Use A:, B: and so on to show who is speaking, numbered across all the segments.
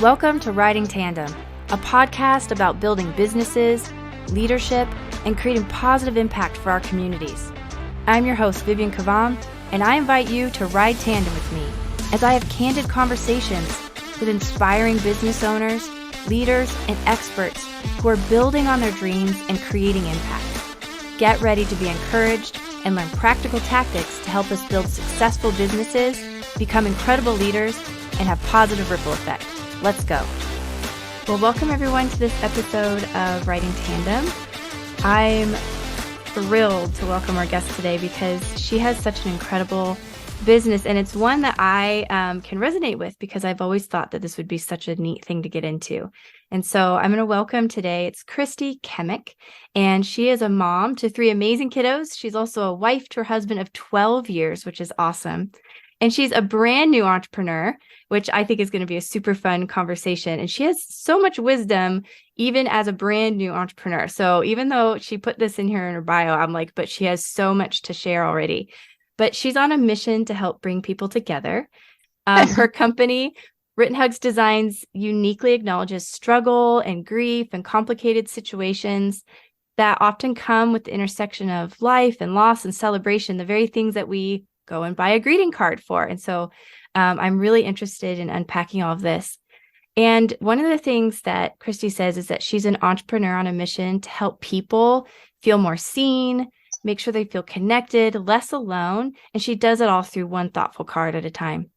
A: Welcome to Riding Tandem, a podcast about building businesses, leadership, and creating positive impact for our communities. I'm your host, Vivian Kavam, and I invite you to ride tandem with me as I have candid conversations with inspiring business owners, leaders, and experts who are building on their dreams and creating impact. Get ready to be encouraged and learn practical tactics to help us build successful businesses, become incredible leaders, and have positive ripple effect. Let's go. Well, welcome everyone to this episode of Riding Tandem. I'm thrilled to welcome our guest today because she has such an incredible business, and it's one that I can resonate with because I've always thought that this would be such a neat thing to get into. And so I'm going to welcome today, it's Christi and she is a mom to 3 amazing kiddos. She's also a wife to her husband of 12 years, which is awesome. And she's a brand new entrepreneur, which I think is going to be a super fun conversation. And she has so much wisdom, even as a brand new entrepreneur. So even though she put this in here in her bio, I'm like, but she has so much to share already. But she's on a mission to help bring people together. Her company, Written Hugs Designs, uniquely acknowledges struggle and grief and complicated situations that often come with the intersection of life and loss and celebration, the very things that we go and buy a greeting card for. And so I'm really interested in unpacking all of this. And one of the things that Christi says is that she's an entrepreneur on a mission to help people feel more seen, make sure they feel connected, less alone. And she does it all through one thoughtful card at a time.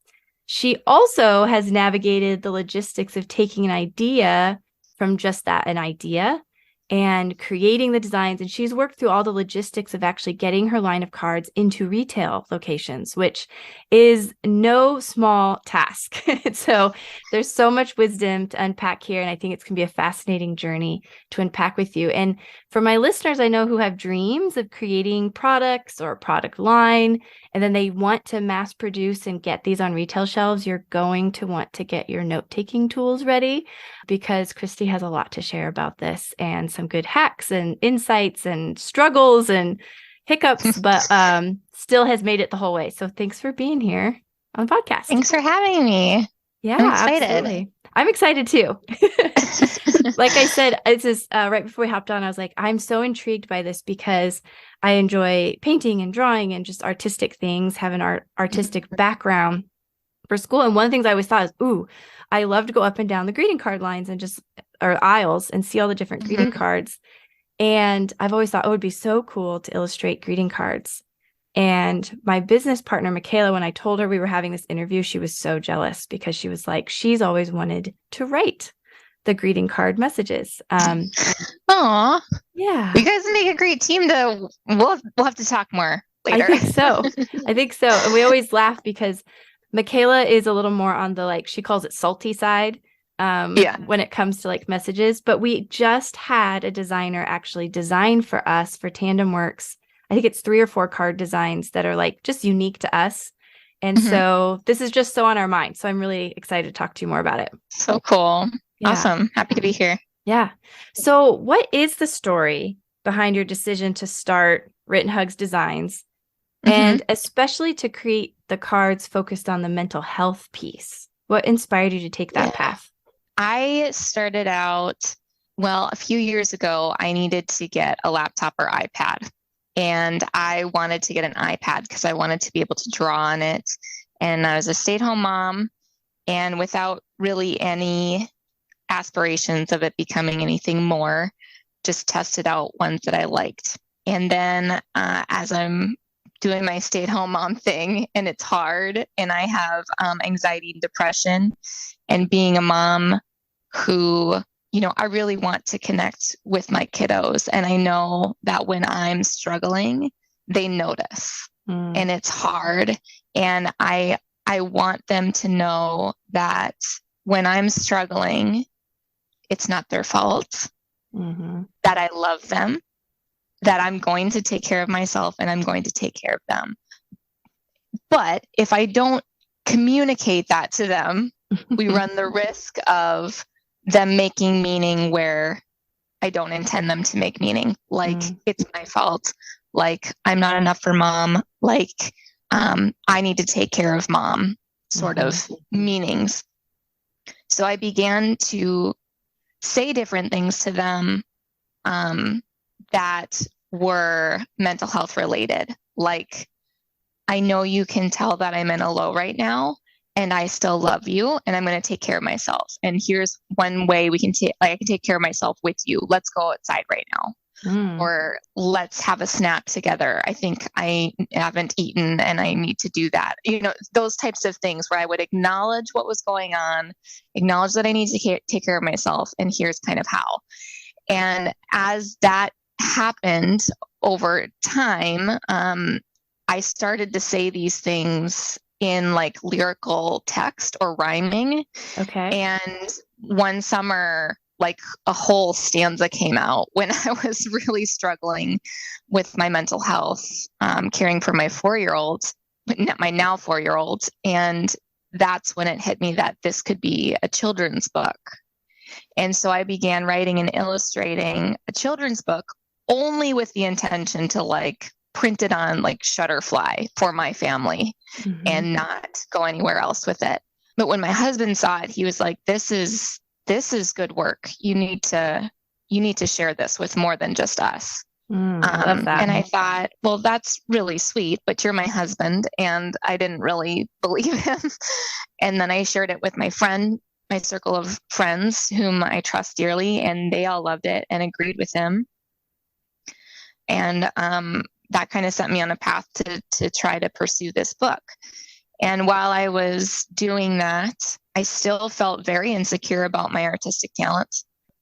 A: She also has navigated the logistics of taking an idea from just that, an idea, and creating the designs. And she's worked through all the logistics of actually getting her line of cards into retail locations, which is no small task. So there's so much wisdom to unpack here. And I think it's going to be a fascinating journey to unpack with you. And for my listeners, I know who have dreams of creating products or a product line, and then they want to mass produce and get these on retail shelves, you're going to want to get your note-taking tools ready because Christi has a lot to share about this and some good hacks and insights and struggles and hiccups, but still has made it the whole way. So thanks for being here on the podcast.
B: Thanks for having me.
A: Yeah,
B: I'm excited.
A: Absolutely. I'm excited too. Like I said, it's just right before we hopped on, I was like, I'm so intrigued by this because I enjoy painting and drawing and just artistic things, have an artistic background for school. And one of the things I always thought is, I love to go up and down the greeting card lines and or aisles and see all the different greeting cards. And I've always thought it would be so cool to illustrate greeting cards. And my business partner, Michaela, when I told her we were having this interview, she was so jealous because she was like, she's always wanted to write the greeting card messages.
B: Aw.
A: Yeah.
B: You guys make a great team though. We'll have to talk more later.
A: I think so. And we always laugh because Michaela is a little more on the, she calls it salty side when it comes to messages. But we just had a designer actually design for us for Tandem Works. I think it's 3 or 4 card designs that are just unique to us. And so this is just so on our mind. So I'm really excited to talk to you more about it.
B: So cool. Yeah. Awesome. Happy to be here.
A: Yeah. So what is the story behind your decision to start Written Hugs Designs and especially to create the cards focused on the mental health piece? What inspired you to take that path?
B: I started out, a few years ago, I needed to get a laptop or iPad. And I wanted to get an iPad because I wanted to be able to draw on it. And I was a stay-at-home mom, and without really any aspirations of it becoming anything more, just tested out ones that I liked. And then as I'm doing my stay-at-home mom thing, and it's hard, and I have anxiety and depression, and being a mom who I really want to connect with my kiddos. And I know that when I'm struggling, they notice and it's hard. And I want them to know that when I'm struggling, it's not their fault, that I love them, that I'm going to take care of myself and I'm going to take care of them. But if I don't communicate that to them, we run the risk of them making meaning where I don't intend them to make meaning. It's my fault. I'm not enough for mom. I need to take care of mom sort of meanings. So I began to say different things to them that were mental health related. Like, I know you can tell that I'm in a low right now, and I still love you, and I'm going to take care of myself. And here's one way we can take, like, I can take care of myself with you. Let's go outside right now. Or let's have a snack together. I think I haven't eaten and I need to do that. Those types of things where I would acknowledge what was going on, acknowledge that I need to take care of myself, and here's kind of how. And as that happened over time, I started to say these things in like lyrical text or rhyming.
A: Okay.
B: And one summer, like a whole stanza came out when I was really struggling with my mental health, caring for my 4-year-old, my now 4-year-old. And that's when it hit me that this could be a children's book. And so I began writing and illustrating a children's book only with the intention to like print it on like Shutterfly for my family and not go anywhere else with it. But when my husband saw it, he was like, this is good work. You need to share this with more than just us.
A: I love that.
B: And I thought, well, that's really sweet, but you're my husband. And I didn't really believe him. And then I shared it with my circle of friends whom I trust dearly, and they all loved it and agreed with him. And that kind of set me on a path to try to pursue this book. And while I was doing that, I still felt very insecure about my artistic talent.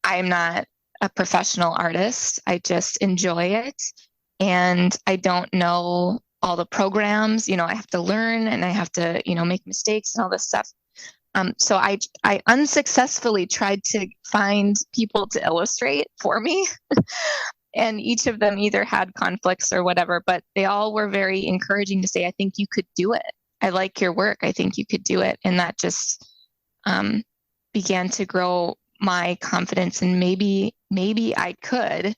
B: I'm not a professional artist. I just enjoy it. And I don't know all the programs. I have to learn and I have to, make mistakes and all this stuff. So I unsuccessfully tried to find people to illustrate for me. And each of them either had conflicts or whatever, but they all were very encouraging to say, I think you could do it. I like your work. I think you could do it. And that just began to grow my confidence and maybe I could.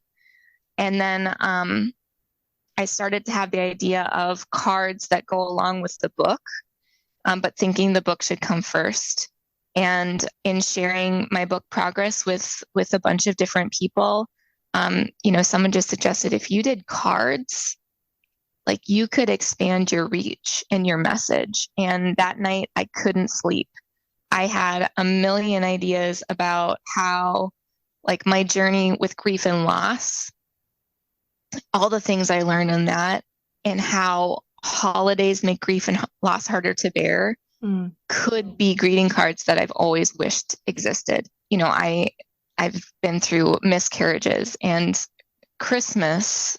B: And then I started to have the idea of cards that go along with the book, but thinking the book should come first. And in sharing my book progress with a bunch of different people, someone just suggested if you did cards, like you could expand your reach and your message. And that night I couldn't sleep. I had a million ideas about how, like, my journey with grief and loss, all the things I learned in that, and how holidays make grief and loss harder to bear could be greeting cards that I've always wished existed. I've been through miscarriages, and Christmas,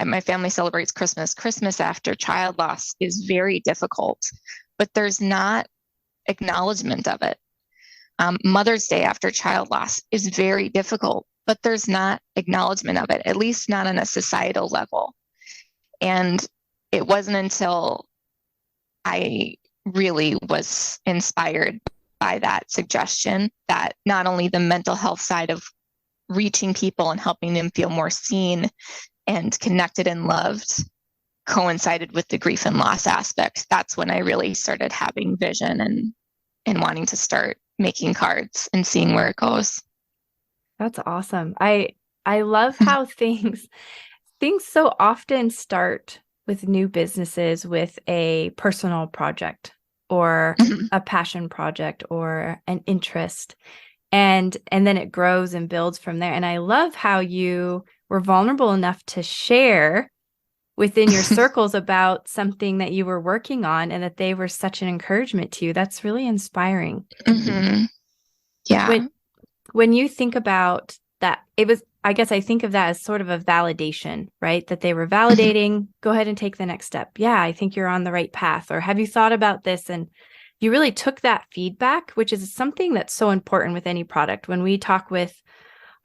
B: my family celebrates Christmas. Christmas after child loss is very difficult, but there's not acknowledgement of it. Mother's Day after child loss is very difficult, but there's not acknowledgement of it, at least not on a societal level. And it wasn't until I really was inspired by that suggestion that not only the mental health side of reaching people and helping them feel more seen and connected and loved coincided with the grief and loss aspect. That's when I really started having vision and wanting to start making cards and seeing where it goes.
A: That's awesome. I love how things so often start with new businesses with a personal project or a passion project or an interest. And then it grows and builds from there. And I love how you were vulnerable enough to share within your circles about something that you were working on and that they were such an encouragement to you. That's really inspiring.
B: Yeah.
A: When you think about that, I guess I think of that as sort of a validation, right? That they were validating, go ahead and take the next step. Yeah, I think you're on the right path. Or have you thought about this? And you really took that feedback, which is something that's so important with any product. When we talk with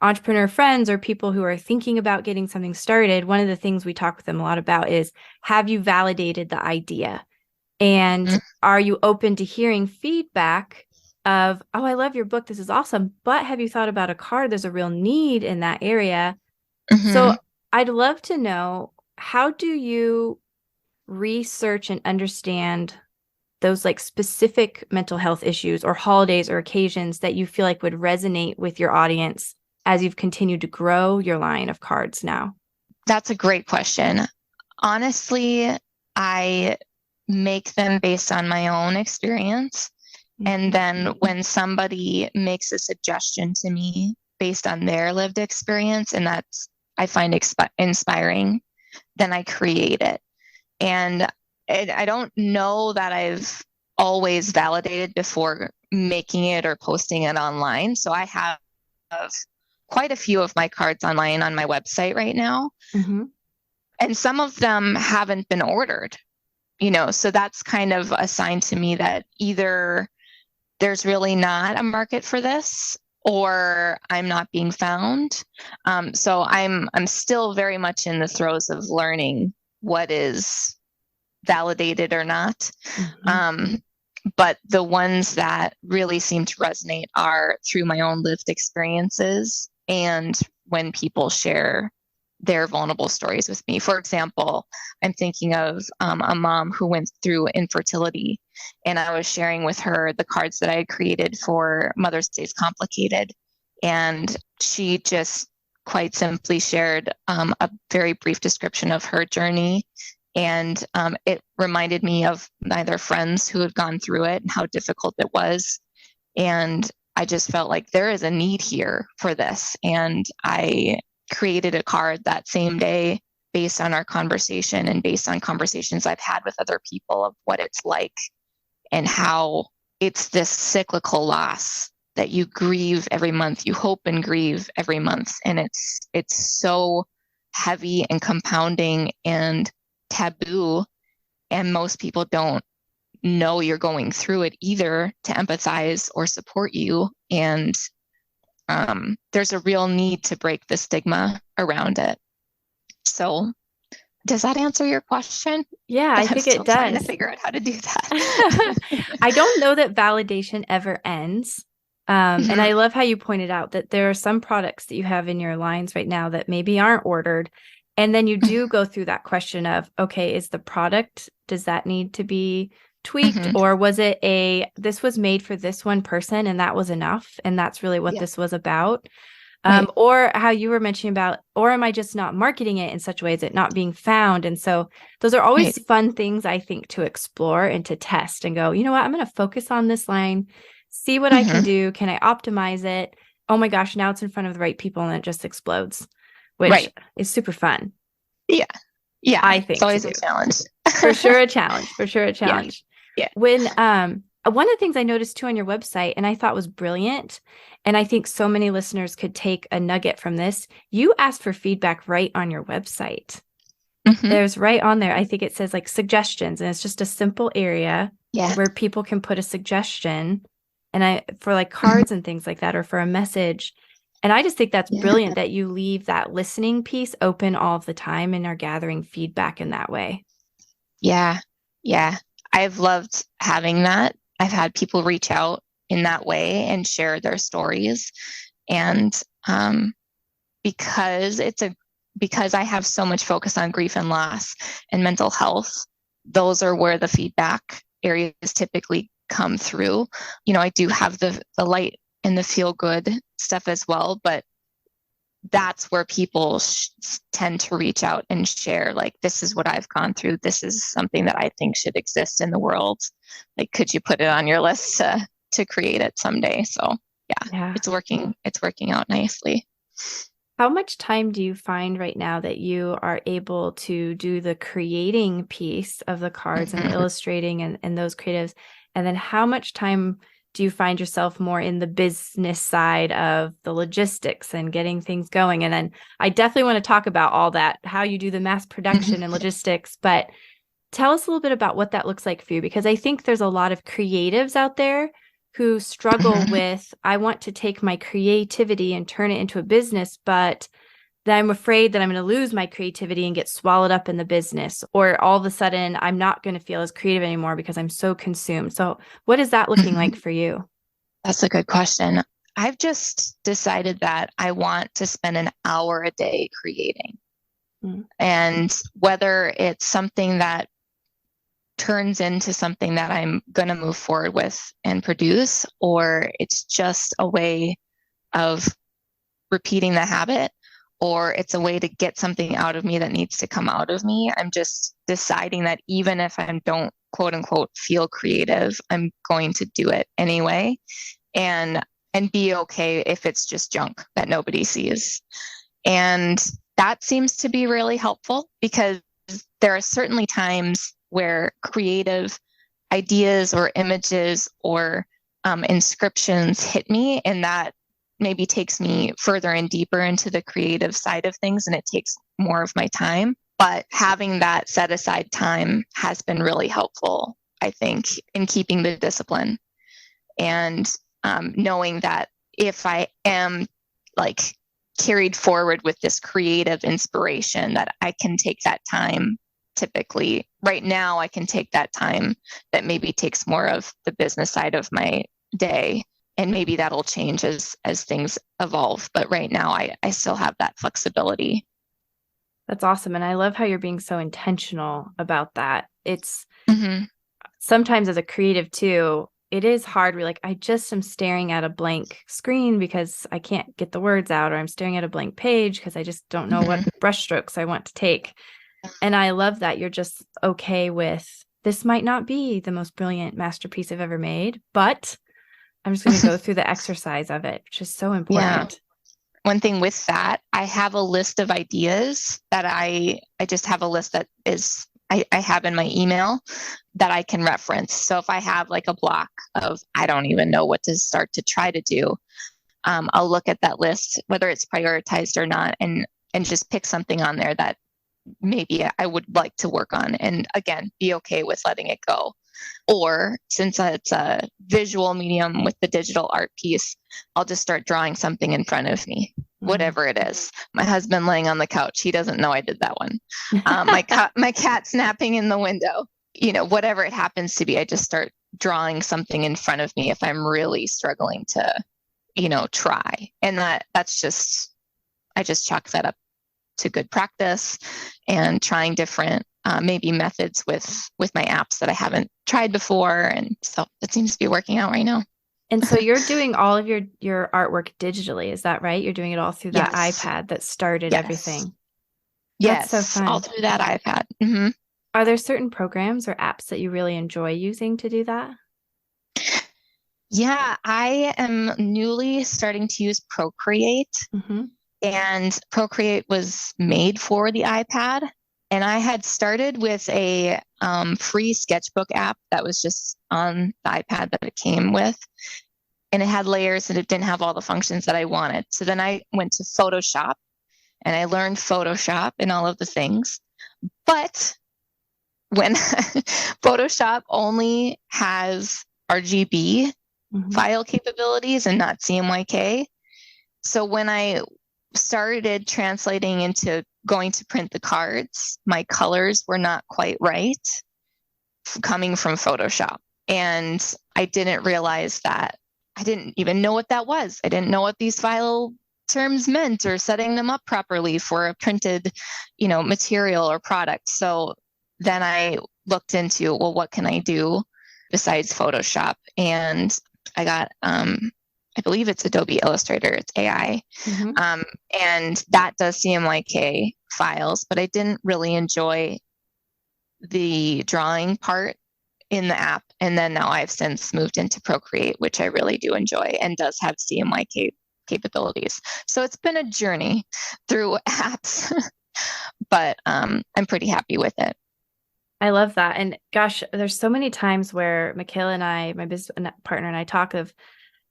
A: entrepreneur friends or people who are thinking about getting something started, one of the things we talk with them a lot about is, have you validated the idea? And are you open to hearing feedback of, oh, I love your book, this is awesome, but have you thought about a card? There's a real need in that area. So I'd love to know, how do you research and understand those like specific mental health issues or holidays or occasions that you feel like would resonate with your audience as you've continued to grow your line of cards now?
B: That's a great question. Honestly, I make them based on my own experience. And then when somebody makes a suggestion to me based on their lived experience, and that's I find inspiring, then I create it. And I don't know that I've always validated before making it or posting it online. So I have quite a few of my cards online on my website right now.
A: Mm-hmm.
B: And some of them haven't been ordered, so that's kind of a sign to me that either there's really not a market for this or I'm not being found. So I'm still very much in the throes of learning what is validated or not.
A: Mm-hmm.
B: But the ones that really seem to resonate are through my own lived experiences and when people share their vulnerable stories with me. For example, I'm thinking of a mom who went through infertility, and I was sharing with her the cards that I had created for Mother's Day's Complicated. And she just quite simply shared a very brief description of her journey. And it reminded me of either friends who had gone through it and how difficult it was. And I just felt like there is a need here for this. And I created a card that same day based on our conversation and based on conversations I've had with other people of what it's like and how it's this cyclical loss that you grieve every month, you hope and grieve every month. And it's so heavy and compounding and taboo. And most people don't know you're going through it either to empathize or support you. And there's a real need to break the stigma around it. So does that answer your question?
A: Yeah, I think it does.
B: I'm trying to figure out how to do that.
A: I don't know that validation ever ends. And I love how you pointed out that there are some products that you have in your lines right now that maybe aren't ordered. And then you do go through that question of, okay, is the product, does that need to be tweaked? Or was it this was made for this one person and that was enough? And that's really what this was about.
B: Right.
A: Or how you were mentioning about, or am I just not marketing it in such a way as it not being found? And so those are always fun things, I think, to explore and to test and go, you know what, I'm going to focus on this line, see what I can do. Can I optimize it? Oh my gosh, now it's in front of the right people and it just explodes, which is super fun.
B: Yeah. Yeah.
A: I think
B: it's always a challenge.
A: For sure a challenge. For sure a challenge.
B: Yeah.
A: When one of the things I noticed too on your website and I thought was brilliant, and I think so many listeners could take a nugget from this, you asked for feedback right on your website. There's right on there, I think it says like suggestions, and it's just a simple area where people can put a suggestion and for like cards and things like that, or for a message. And I just think that's brilliant that you leave that listening piece open all of the time and are gathering feedback in that way. Yeah.
B: I've loved having that. I've had people reach out in that way and share their stories. And because I have so much focus on grief and loss and mental health, those are where the feedback areas typically come through. I do have the light and the feel good stuff as well, but that's where people tend to reach out and share, like, this is what I've gone through. This is something that I think should exist in the world. Like, could you put it on your list to create it someday? So yeah, it's working out nicely.
A: How much time do you find right now that you are able to do the creating piece of the cards and illustrating and those creatives? And then how much time do you find yourself more in the business side of the logistics and getting things going? And then I definitely want to talk about all that, how you do the mass production and logistics, but tell us a little bit about what that looks like for you, because I think there's a lot of creatives out there who struggle with, I want to take my creativity and turn it into a business, but then I'm afraid that I'm going to lose my creativity and get swallowed up in the business, or all of a sudden I'm not going to feel as creative anymore because I'm so consumed. So what is that looking like for you?
B: That's a good question. I've just decided that I want to spend an hour a day creating. And whether it's something that turns into something that I'm going to move forward with and produce, or it's just a way of repeating the habit, or it's a way to get something out of me that needs to come out of me. I'm just deciding that even if I don't quote unquote feel creative, I'm going to do it anyway, and be okay if it's just junk that nobody sees. And that seems to be really helpful, because there are certainly times where creative ideas or images or inscriptions hit me, and that maybe takes me further and deeper into the creative side of things, and it takes more of my time. But having that set aside time has been really helpful, I think, in keeping the discipline, and knowing that if I am like carried forward with this creative inspiration, that I can take that time. Typically right now, I can take that time that maybe takes more of the business side of my day, and maybe that'll change as things evolve. But right now I still have that flexibility.
A: That's awesome. And I love how you're being so intentional about that. It's
B: Mm-hmm.
A: sometimes as a creative too, it is hard. We're like, I just am staring at a blank screen because I can't get the words out, or I'm staring at a blank page because I just don't know what brush strokes I want to take. And I love that you're just okay with, this might not be the most brilliant masterpiece I've ever made, but I'm just going to go through the exercise of it, which is so important.
B: Yeah. One thing with that, I have a list of ideas that I just have a list that is I have in my email that I can reference. So if I have like a block of, I don't even know what to start to try to do, I'll look at that list, whether it's prioritized or not, and just pick something on there that maybe I would like to work on, and again, be okay with letting it go. Or since it's a visual medium with the digital art piece, I'll just start drawing something in front of me, whatever it is. My husband laying on the couch, he doesn't know I did that one. My cat snapping in the window, whatever it happens to be, I just start drawing something in front of me if I'm really struggling to, try. And that's just, I just chalk that up to good practice and trying different maybe methods with my apps that I haven't tried before. And so it seems to be working out right now.
A: And so you're doing all of your artwork digitally, is that right? You're doing it all through that
B: Yes.
A: iPad that started everything.
B: Yes,
A: That's so fun.
B: all through that iPad. Mm-hmm.
A: Are there certain programs or apps that you really enjoy using to do that?
B: Yeah, I am newly starting to use Procreate.
A: Mm-hmm.
B: And Procreate was made for the iPad. And I had started with a free sketchbook app that was just on the iPad that it came with. And it had layers and it didn't have all the functions that I wanted. So then I went to Photoshop and I learned Photoshop and all of the things. But when Photoshop only has RGB file capabilities and not CMYK. So when I started translating into going to print the cards, my colors were not quite right coming from Photoshop. And I didn't realize that. I didn't even know what that was. I didn't know what these file terms meant or setting them up properly for a printed, material or product. So then I looked into, well, what can I do besides Photoshop? And I got, I believe it's Adobe Illustrator, it's AI. And that does CMYK files, but I didn't really enjoy the drawing part in the app. And then now I've since moved into Procreate, which I really do enjoy and does have CMYK capabilities. So it's been a journey through apps, but I'm pretty happy with it.
A: I love that. And gosh, there's so many times where Michaela and I, my business partner and I, talk of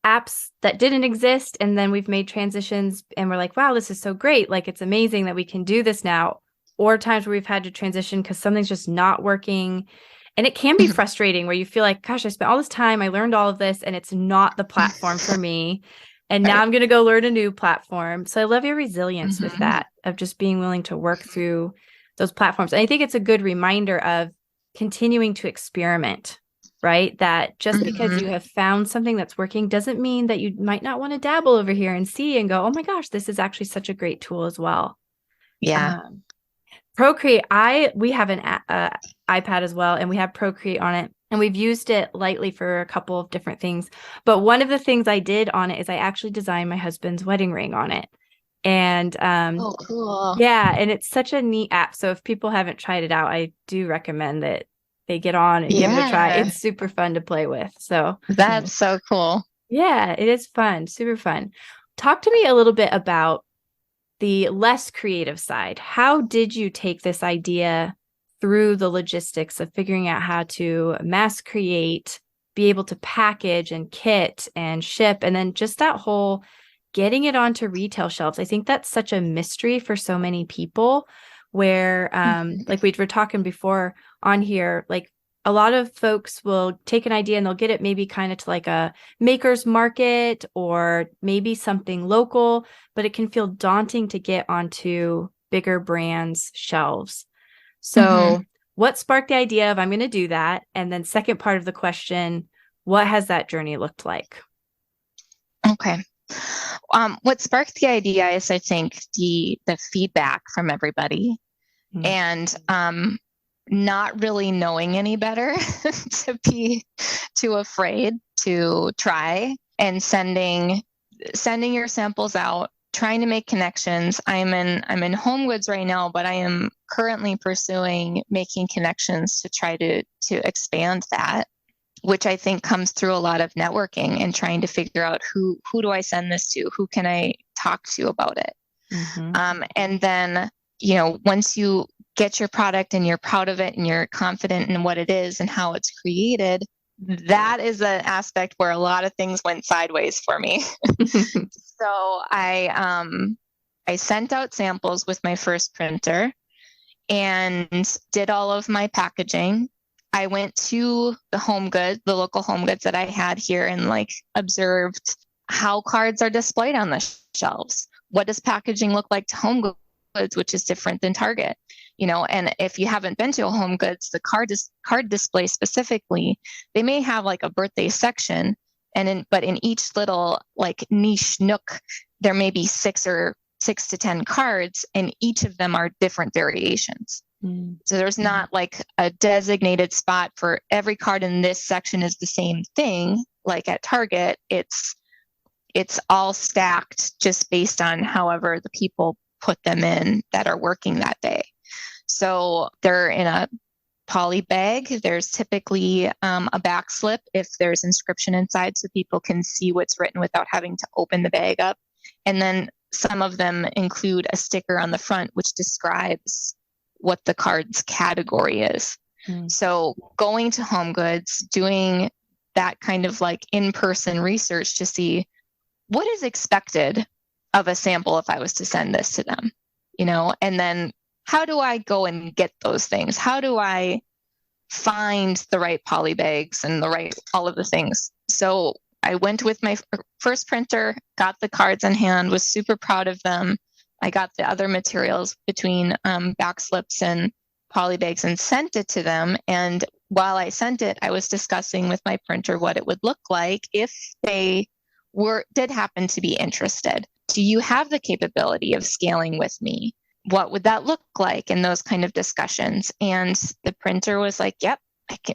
A: apps that didn't exist, and then we've made transitions and we're like, wow, this is so great. Like, it's amazing that we can do this now. Or times where we've had to transition because something's just not working. And it can be frustrating where you feel like, gosh, I spent all this time, I learned all of this, and it's not the platform for me. And now I'm going to go learn a new platform. So I love your resilience with that, of just being willing to work through those platforms. And I think it's a good reminder of continuing to experiment, right? That just because you have found something that's working doesn't mean that you might not want to dabble over here and see and go, oh my gosh, this is actually such a great tool as well.
B: Yeah.
A: Procreate, we have an iPad as well, and we have Procreate on it. And we've used it lightly for a couple of different things. But one of the things I did on it is I actually designed my husband's wedding ring on it. And
B: Oh, cool.
A: yeah, and it's such a neat app. So if people haven't tried it out, I do recommend that they get on and give it a try. It's super fun to play with. So
B: that's so cool.
A: Yeah, it is fun, super fun. Talk to me a little bit about the less creative side. How did you take this idea through the logistics of figuring out how to mass create, be able to package and kit and ship, and then just that whole getting it onto retail shelves? I think that's such a mystery for so many people where, like we were talking before on here, like a lot of folks will take an idea and they'll get it maybe kind of to like a maker's market or maybe something local, but it can feel daunting to get onto bigger brands' shelves. So what sparked the idea of I'm going to do that? And then second part of the question, what has that journey looked like?
B: Okay. What sparked the idea is, I think, the feedback from everybody and not really knowing any better to be too afraid to try and sending your samples out, trying to make connections. I'm in home goods right now, but I am currently pursuing making connections to try to expand that, which I think comes through a lot of networking and trying to figure out who do I send this to? Who can I talk to about it? And then, once you get your product and you're proud of it and you're confident in what it is and how it's created, that is an aspect where a lot of things went sideways for me. So I sent out samples with my first printer and did all of my packaging. I went to the local home goods that I had here and observed how cards are displayed on the shelves. What does packaging look like to home goods, which is different than Target? And if you haven't been to a home goods, the card display specifically, they may have a birthday section, but in each little niche nook, there may be 6 to 10 cards, and each of them are different variations. So there's not a designated spot for every card in this section is the same thing. Like at Target, it's all stacked just based on however the people put them in that are working that day. So they're in a poly bag. There's typically a back slip if there's inscription inside so people can see what's written without having to open the bag up. And then some of them include a sticker on the front which describes what the card's category is. So going to home goods, doing that kind of in-person research to see what is expected of a sample if I was to send this to them, and then how do I go and get those things? How do I find the right poly bags and all of the things? So I went with my first printer, got the cards in hand, was super proud of them. I got the other materials between back slips and poly bags and sent it to them. And while I sent it, I was discussing with my printer what it would look like if they did happen to be interested. Do you have the capability of scaling with me? What would that look like in those kind of discussions? And the printer was like, yep,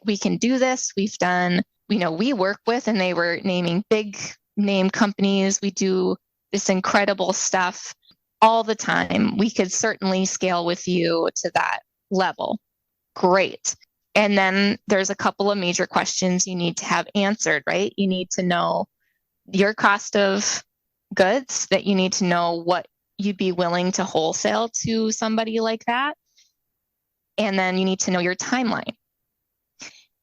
B: we can do this. We've done, we work with, and they were naming big name companies. We do this incredible stuff all the time. We could certainly scale with you to that level. Great. And then there's a couple of major questions you need to have answered, right? You need to know your cost of goods, that you need to know what you'd be willing to wholesale to somebody like that. And then you need to know your timeline.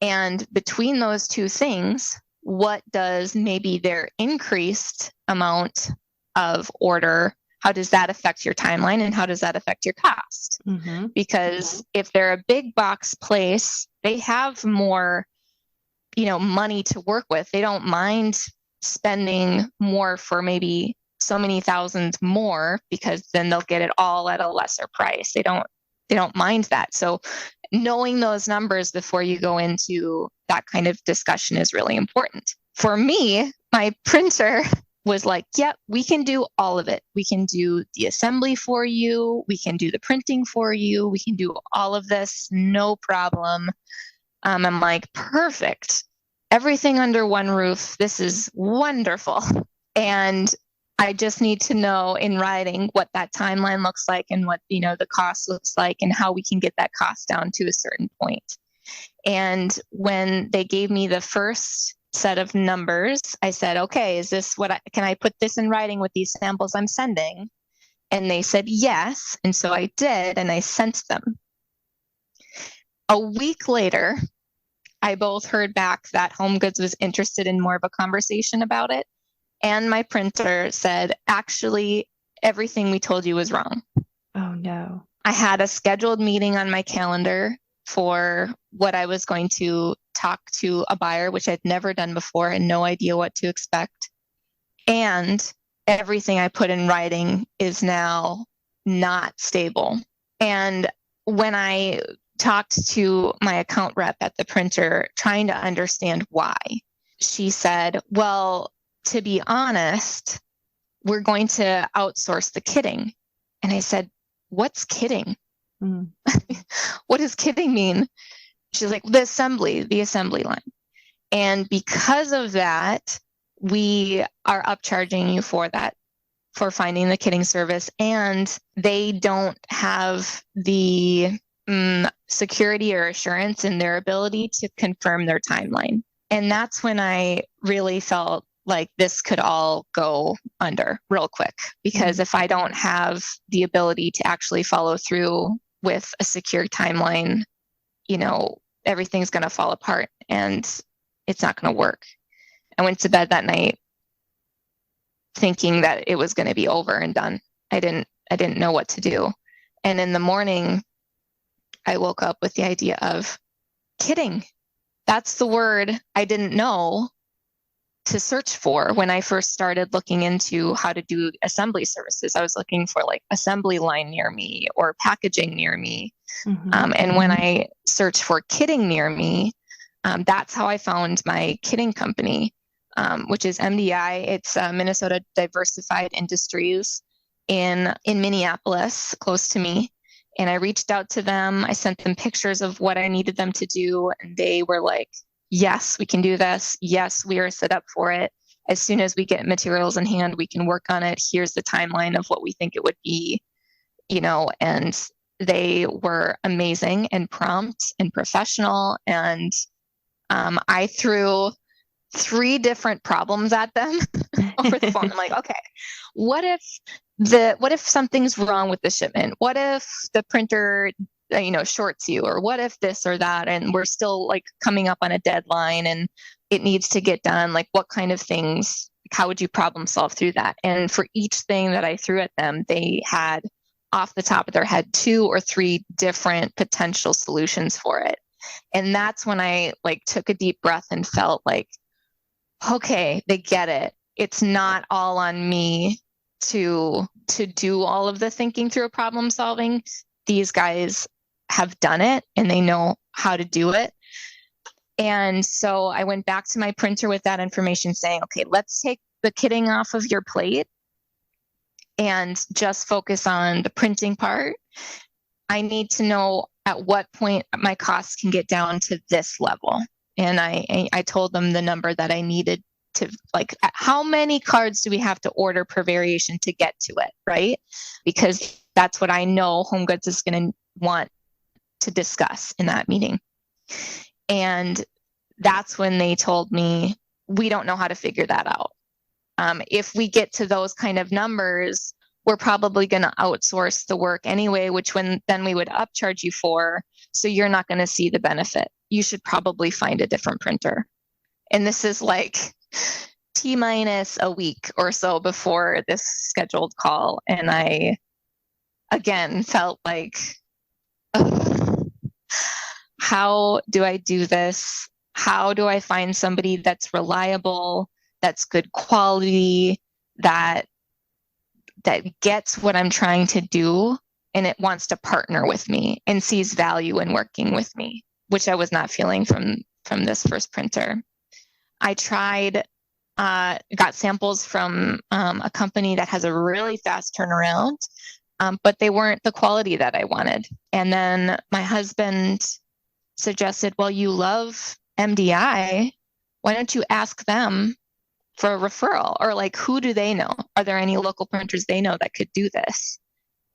B: And between those two things, what does maybe their increased amount of order, how does that affect your timeline, and how does that affect your cost? Because if they're a big box place, they have more, money to work with. They don't mind spending more for maybe so many thousands more, because then they'll get it all at a lesser price. They don't mind that. So knowing those numbers before you go into that kind of discussion is really important. For me, my printer was like, yep, we can do all of it. We can do the assembly for you. We can do the printing for you. We can do all of this, no problem. I'm like, perfect. Everything under one roof. This is wonderful. And I just need to know in writing what that timeline looks like and what, the cost looks like and how we can get that cost down to a certain point. And when they gave me the first set of numbers, I said, okay, is this can I put this in writing with these samples I'm sending? And they said yes. And so I did, and I sent them. A week later, I both heard back that Home Goods was interested in more of a conversation about it. And my printer said, actually, everything we told you was wrong.
A: Oh, no.
B: I had a scheduled meeting on my calendar for what I was going to talk to a buyer, which I'd never done before and no idea what to expect. And everything I put in writing is now not stable. And when I talked to my account rep at the printer, trying to understand why, she said, well, to be honest, we're going to outsource the kitting. And I said, what's kitting? Mm. What does kitting mean? She's like, the assembly line. And because of that, we are upcharging you for that, for finding the kitting service. And they don't have the security or assurance in their ability to confirm their timeline. And that's when I really felt like this could all go under real quick, because if I don't have the ability to actually follow through with a secure timeline, everything's going to fall apart and it's not going to work. I went to bed that night thinking that it was going to be over and done. I didn't know what to do. And in the morning, I woke up with the idea of kitting. That's the word I didn't know to search for when I first started looking into how to do assembly services. I was looking for like assembly line near me or packaging near me. Mm-hmm. And when I searched for kitting near me, that's how I found my kitting company, which is MDI. It's Minnesota Diversified Industries in Minneapolis, close to me. And I reached out to them. I sent them pictures of what I needed them to do. And they were like, yes, we can do this. Yes, we are set up for it. As soon as we get materials in hand, we can work on it. Here's the timeline of what we think it would be, and they were amazing and prompt and professional. And I threw 3 different problems at them over the phone. I'm like, okay, what if something's wrong with the shipment? What if the printer shorts you, or what if this or that, and we're still like coming up on a deadline and it needs to get done? Like, what kind of things, how would you problem solve through that? And for each thing that I threw at them, they had off the top of their head 2 or 3 different potential solutions for it. And that's when I like took a deep breath and felt like, okay, they get it. It's not all on me to do all of the thinking through problem solving. These guys have done it and they know how to do it. And so I went back to my printer with that information saying, okay, let's take the kitting off of your plate and just focus on the printing part. I need to know at what point my costs can get down to this level. And I told them the number that I needed to, like, how many cards do we have to order per variation to get to it, right? Because that's what I know Home Goods is going to want to discuss in that meeting. And that's when they told me, we don't know how to figure that out. If we get to those kind of numbers, we're probably going to outsource the work anyway, which then we would upcharge you for. So you're not going to see the benefit. You should probably find a different printer. And this is like T-minus a week or so before this scheduled call. And I, again, felt like, how do I do this? How do I find somebody that's reliable, that's good quality, that gets what I'm trying to do, and it wants to partner with me and sees value in working with me, which I was not feeling from this first printer. I tried got samples from a company that has a really fast turnaround, but they weren't the quality that I wanted. And then my husband suggested, well, you love MDI. Why don't you ask them for a referral? Or like, who do they know? Are there any local printers they know that could do this?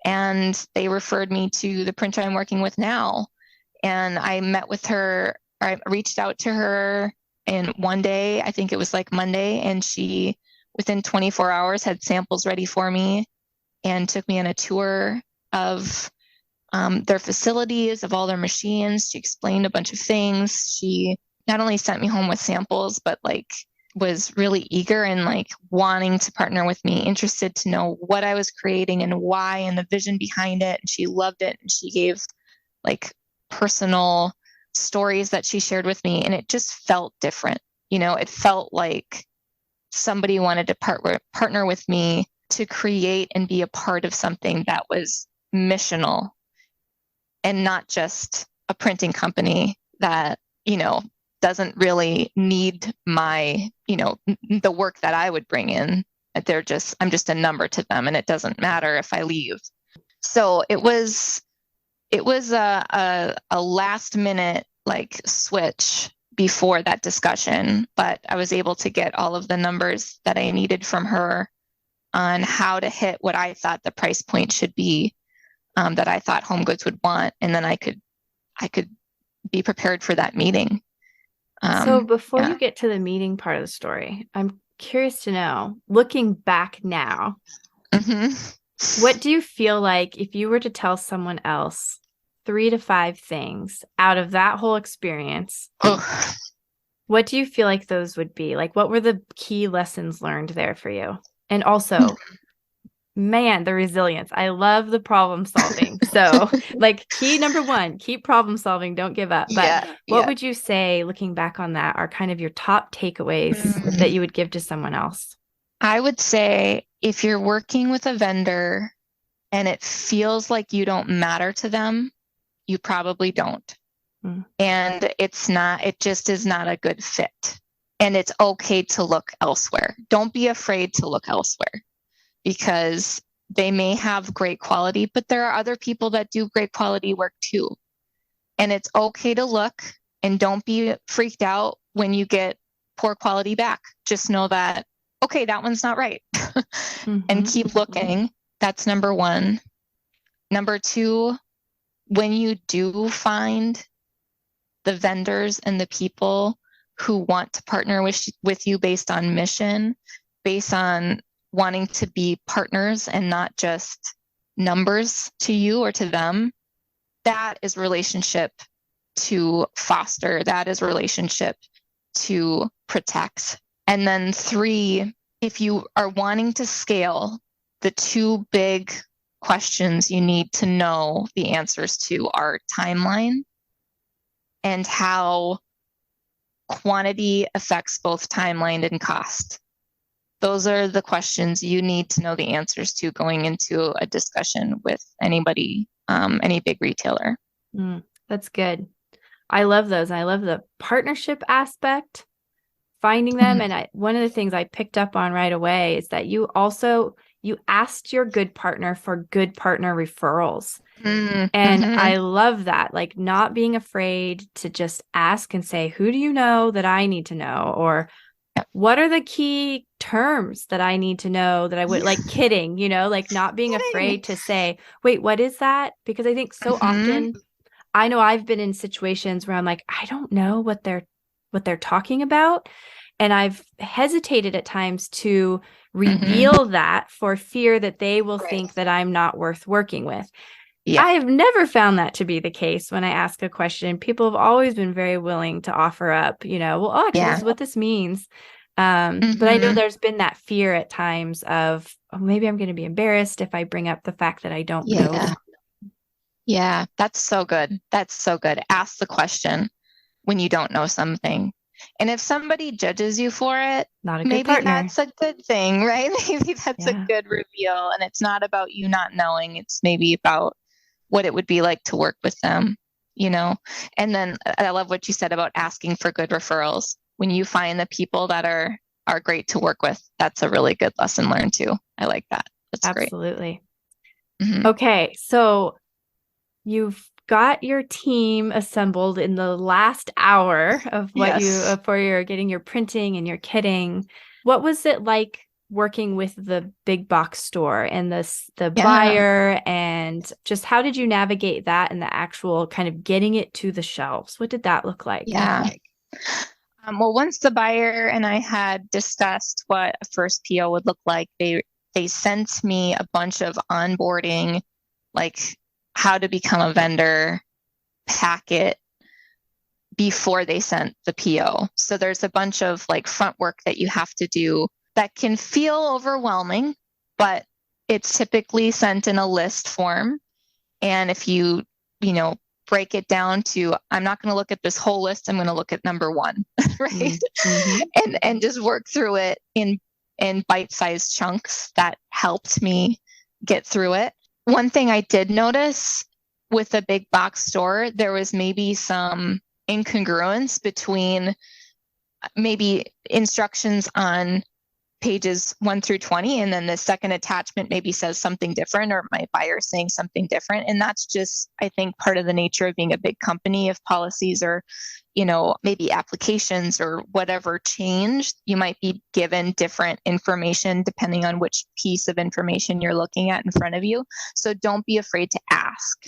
B: And they referred me to the printer I'm working with now. And I met with her, or I reached out to her in one day, I think it was like Monday, and she, within 24 hours, had samples ready for me and took me on a tour of their facilities, of all their machines. She explained a bunch of things. She not only sent me home with samples, but like was really eager and like wanting to partner with me, interested to know what I was creating and why and the vision behind it. And she loved it. And she gave like personal stories that she shared with me. And it just felt different. You know, it felt like somebody wanted to partner with me to create and be a part of something that was missional and not just a printing company that, you know, doesn't really need my, you know, the work that I would bring in. I'm just a number to them, and it doesn't matter if I leave. So it was a last minute like switch before that discussion, but I was able to get all of the numbers that I needed from her on how to hit what I thought the price point should be, that I thought Home Goods would want, and then I could be prepared for that meeting.
A: So before you get to the meeting part of the story, I'm curious to know, looking back now, what do you feel like if you were to tell someone else 3 to 5 things out of that whole experience, what do you feel like those would be? Like, what were the key lessons learned there for you? And also, man, the resilience. I love the problem solving. So like key number 1, keep problem solving, don't give up. But what would you say, looking back on that, are kind of your top takeaways that you would give to someone else?
B: I would say if you're working with a vendor and it feels like you don't matter to them, you probably don't. And it just is not a good fit. And it's okay to look elsewhere. Don't be afraid to look elsewhere, because they may have great quality, but there are other people that do great quality work too. And it's okay to look, and don't be freaked out when you get poor quality back. Just know that, okay, that one's not right. And keep looking. That's number 1. Number 2, when you do find the vendors and the people who want to partner with you based on mission, based on wanting to be partners and not just numbers to you or to them, that is relationship to foster. That is relationship to protect. And then 3, if you are wanting to scale, the 2 big questions you need to know the answers to are timeline and how quantity affects both timeline and cost. Those are the questions you need to know the answers to going into a discussion with anybody, any big retailer.
A: That's good. I love those. I love the partnership aspect, finding them. And one of the things I picked up on right away is that you asked your good partner for good partner referrals. And I love that, like not being afraid to just ask and say, who do you know that I need to know? Or what are the key terms that I need to know that I would like kidding, you know, like not being afraid to say, wait, what is that? Because I think so often, I know I've been in situations where I'm like, I don't know what they're talking about. And I've hesitated at times to reveal that for fear that they will think that I'm not worth working with. I have never found that to be the case when I ask a question. People have always been very willing to offer up, you know, well, actually, this is what this means. But I know there's been that fear at times of, oh, maybe I'm going to be embarrassed if I bring up the fact that I don't know.
B: Yeah, that's so good. That's so good. Ask the question when you don't know something. And if somebody judges you for it, maybe that's a good thing, right? Maybe that's a good reveal. And it's not about you not knowing. It's maybe about what it would be like to work with them, you know? And then I love what you said about asking for good referrals. When you find the people that are are great to work with. That's a really good lesson learned too. I like that. That's great.
A: Absolutely.
B: Mhm.
A: Okay, so you've got your team assembled in the last hour of what
B: Yes.
A: for your getting your printing and your kitting. What was it like working with the big box store and the
B: Yeah.
A: buyer, and just how did you navigate that and the actual kind of getting it to the shelves? What did that look like?
B: Yeah. Well, once the buyer and I had discussed what a first PO would look like, they sent me a bunch of onboarding, like how to become a vendor packet before they sent the PO. So there's a bunch of like front work that you have to do that can feel overwhelming, but it's typically sent in a list form. And if you know, break it down to, I'm not going to look at this whole list, I'm going to look at number one, right?
A: Mm-hmm.
B: And just work through it in bite-sized chunks. That helped me get through it. One thing I did notice with the big box store, there was maybe some incongruence between maybe instructions on pages 1 through 20, and then the second attachment maybe says something different, or my buyer saying something different. And that's just, I think, part of the nature of being a big company. If policies or, you know, maybe applications or whatever changed, you might be given different information depending on which piece of information you're looking at in front of you. So don't be afraid to ask.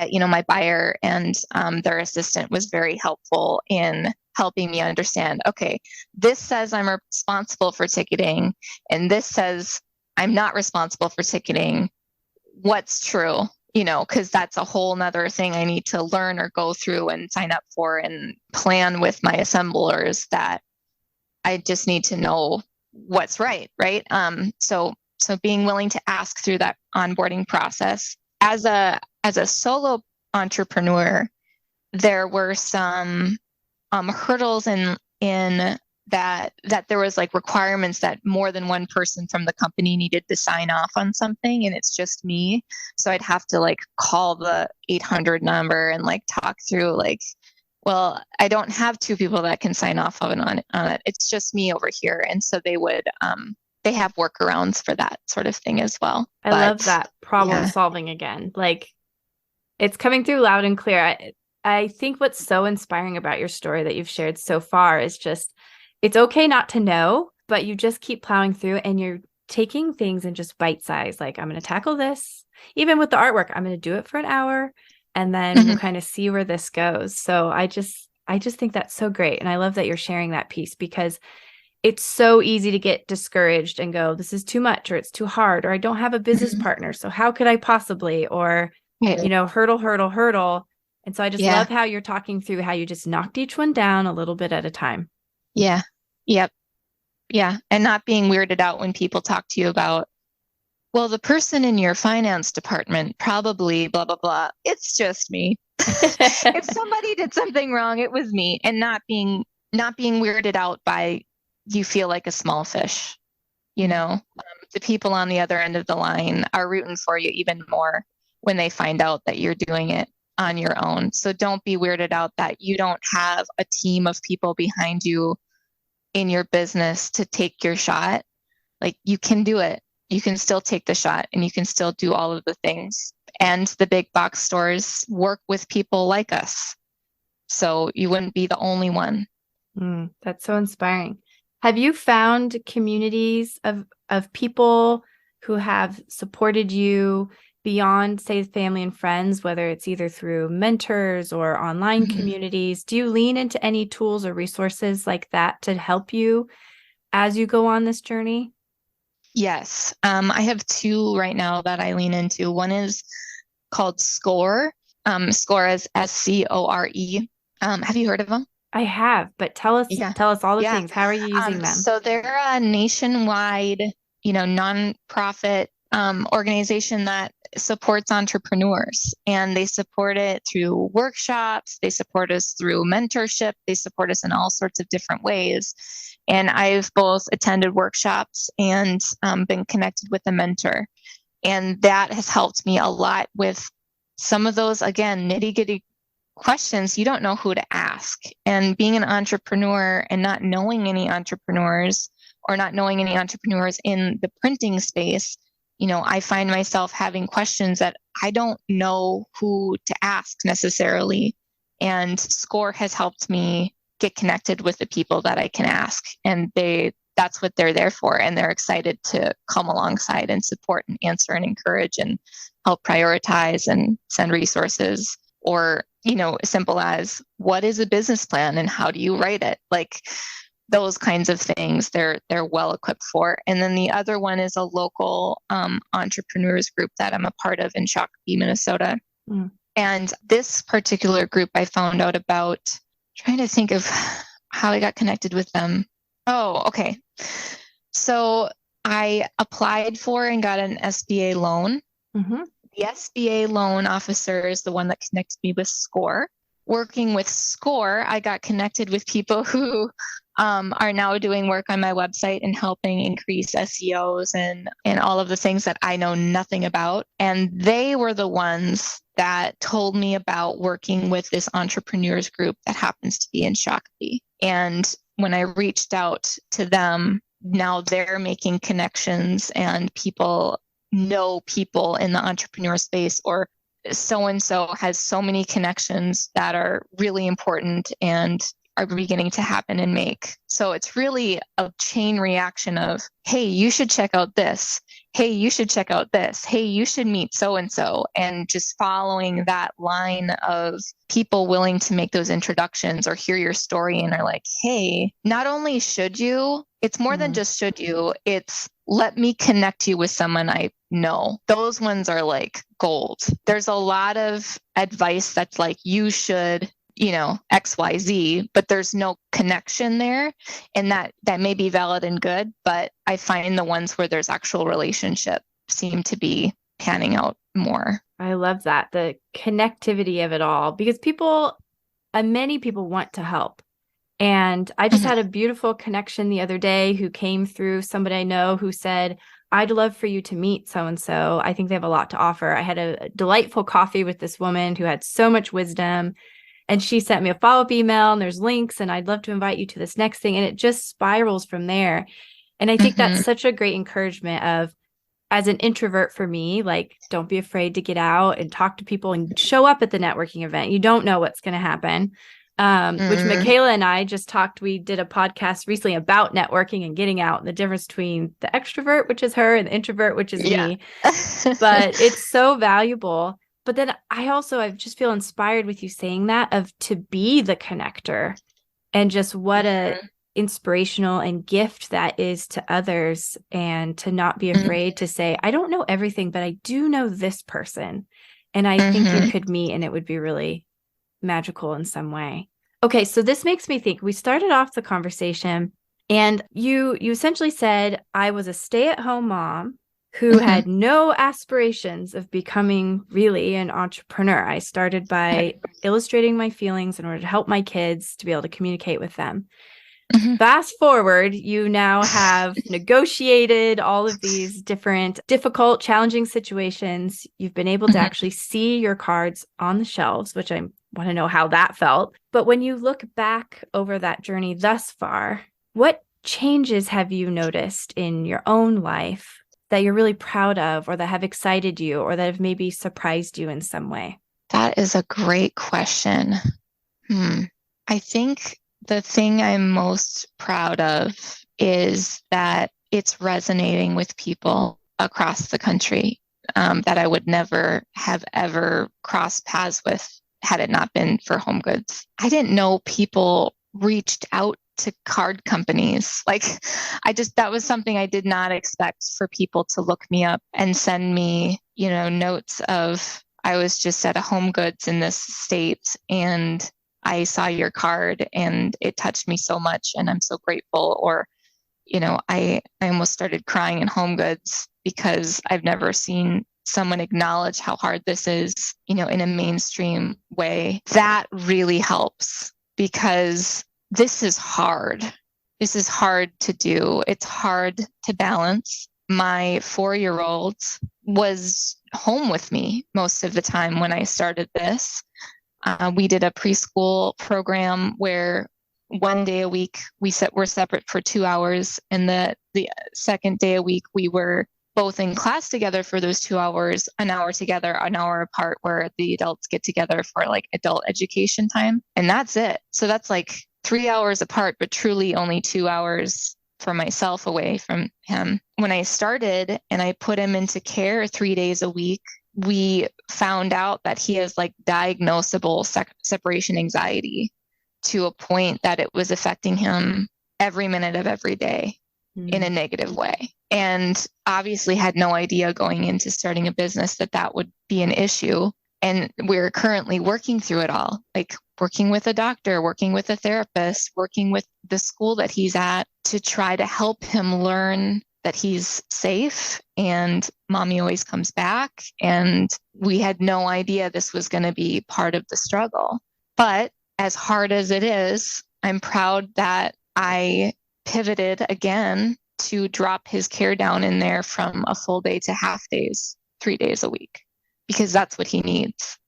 B: You know, my buyer and their assistant was very helpful in helping me understand, okay, this says I'm responsible for ticketing, and this says I'm not responsible for ticketing. What's true? You know, because that's a whole nother thing I need to learn or go through and sign up for and plan with my assemblers, that I just need to know what's right, right? So being willing to ask through that onboarding process. As a solo entrepreneur, there were some hurdles in that there was like requirements that more than one person from the company needed to sign off on something, and it's just me. So I'd have to like call the 800 number and like talk through like, well, I don't have two people that can sign off on it. It's just me over here. And so they would they have workarounds for that sort of thing as well.
A: I love that problem solving again. Like, it's coming through loud and clear. I think what's so inspiring about your story that you've shared so far is just, it's okay not to know, but you just keep plowing through and you're taking things in just bite size. Like, I'm going to tackle this. Even with the artwork, I'm going to do it for an hour and then we'll kind of see where this goes. So I just think that's so great. And I love that you're sharing that piece, because it's so easy to get discouraged and go, this is too much, or it's too hard, or I don't have a business partner, so how could I possibly, or, you know, hurdle. And so I just love how you're talking through how you just knocked each one down a little bit at a time.
B: Yeah. Yep. Yeah. And not being weirded out when people talk to you about, well, the person in your finance department probably blah, blah, blah. It's just me. If somebody did something wrong, it was me. And not being weirded out by, you feel like a small fish, you know. The people on the other end of the line are rooting for you even more when they find out that you're doing it on your own. So don't be weirded out that you don't have a team of people behind you in your business to take your shot. Like, you can do it. You can still take the shot and you can still do all of the things. And the big box stores work with people like us. So you wouldn't be the only one.
A: That's so inspiring. Have you found communities of people who have supported you beyond, say, family and friends, whether it's either through mentors or online communities? Do you lean into any tools or resources like that to help you as you go on this journey?
B: Yes. I have two right now that I lean into. One is called SCORE. SCORE is SCORE. Have you heard of them?
A: I have, but tell us all the things. How are you using them?
B: So they're a nationwide, you know, nonprofit organization that supports entrepreneurs, and they support it through workshops. They support us through mentorship. They support us in all sorts of different ways. And I've both attended workshops and been connected with a mentor. And that has helped me a lot with some of those, again, nitty-gritty questions you don't know who to ask. And being an entrepreneur and not knowing any entrepreneurs or not knowing any entrepreneurs in the printing space, I find myself having questions that I don't know who to ask necessarily. And SCORE has helped me get connected with the people that I can ask. And that's what they're there for. And they're excited to come alongside and support and answer and encourage and help prioritize and send resources. Or, as simple as, what is a business plan and how do you write it? Like those kinds of things they're well equipped for. And then the other one is a local entrepreneurs group that I'm a part of in Shakopee, Minnesota. Mm. And this particular group I found out about, trying to think of how I got connected with them. Oh, okay. So I applied for and got an SBA loan. Mm-hmm. The SBA loan officer is the one that connected me with SCORE. Working with SCORE, I got connected with people who are now doing work on my website and helping increase SEOs and all of the things that I know nothing about. And they were the ones that told me about working with this entrepreneurs group that happens to be in Shakopee. And when I reached out to them, now they're making connections and people know people in the entrepreneur space, or so-and-so has so many connections that are really important and are beginning to happen and make. So it's really a chain reaction of, hey, you should check out this. Hey, you should check out this. Hey, you should meet so-and-so. And just following that line of people willing to make those introductions or hear your story and are like, hey, not only should you, it's more than just should you, it's let me connect you with someone I know. Those ones are like gold. There's a lot of advice that's like, you should, XYZ, but there's no connection there. And that may be valid and good, but I find the ones where there's actual relationship seem to be panning out more.
A: I love that, the connectivity of it all, because many people want to help. And I just had a beautiful connection the other day who came through somebody I know who said, I'd love for you to meet so-and-so. I think they have a lot to offer. I had a delightful coffee with this woman who had so much wisdom. And she sent me a follow-up email and there's links and I'd love to invite you to this next thing. And it just spirals from there. And I think that's such a great encouragement of, as an introvert for me, like, don't be afraid to get out and talk to people and show up at the networking event. You don't know what's going to happen. Which Michaela and I just talked, we did a podcast recently about networking and getting out and the difference between the extrovert, which is her, and the introvert, which is me. But it's so valuable. But then I just feel inspired with you saying that, of to be the connector, and just what a inspirational and gift that is to others, and to not be afraid to say, I don't know everything, but I do know this person. And I think you could meet and it would be really magical in some way. Okay, so this makes me think, we started off the conversation and you essentially said, I was a stay-at-home mom who had no aspirations of becoming really an entrepreneur. I started by illustrating my feelings in order to help my kids to be able to communicate with them. Fast forward, you now have negotiated all of these different difficult, challenging situations. You've been able to actually see your cards on the shelves, which I want to know how that felt. But when you look back over that journey thus far, what changes have you noticed in your own life that you're really proud of, or that have excited you, or that have maybe surprised you in some way?
B: That is a great question. I think the thing I'm most proud of is that it's resonating with people across the country that I would never have ever crossed paths with had it not been for Home Goods. I didn't know people reached out to card companies. That was something I did not expect, for people to look me up and send me, notes of, I was just at a Home Goods in this state and I saw your card and it touched me so much and I'm so grateful. Or, I almost started crying in Home Goods because I've never seen someone acknowledge how hard this is, in a mainstream way. That really helps, because this is hard. This is hard to do. It's hard to balance. My 4-year-old was home with me most of the time when I started this. We did a preschool program where one day a week we're separate for 2 hours, and the second day a week we were both in class together for those 2 hours, an hour together, an hour apart, where the adults get together for like adult education time. And that's it. So that's like 3 hours apart, but truly only 2 hours for myself away from him. When I started and I put him into care 3 days a week, we found out that he has like diagnosable separation anxiety to a point that it was affecting him every minute of every day in a negative way. And obviously had no idea going into starting a business that would be an issue. And we're currently working through it all, like working with a doctor, working with a therapist, working with the school that he's at to try to help him learn that he's safe and mommy always comes back. And we had no idea this was going to be part of the struggle. But as hard as it is, I'm proud that I pivoted again to drop his care down in there from a full day to half days, 3 days a week, because that's what he needs.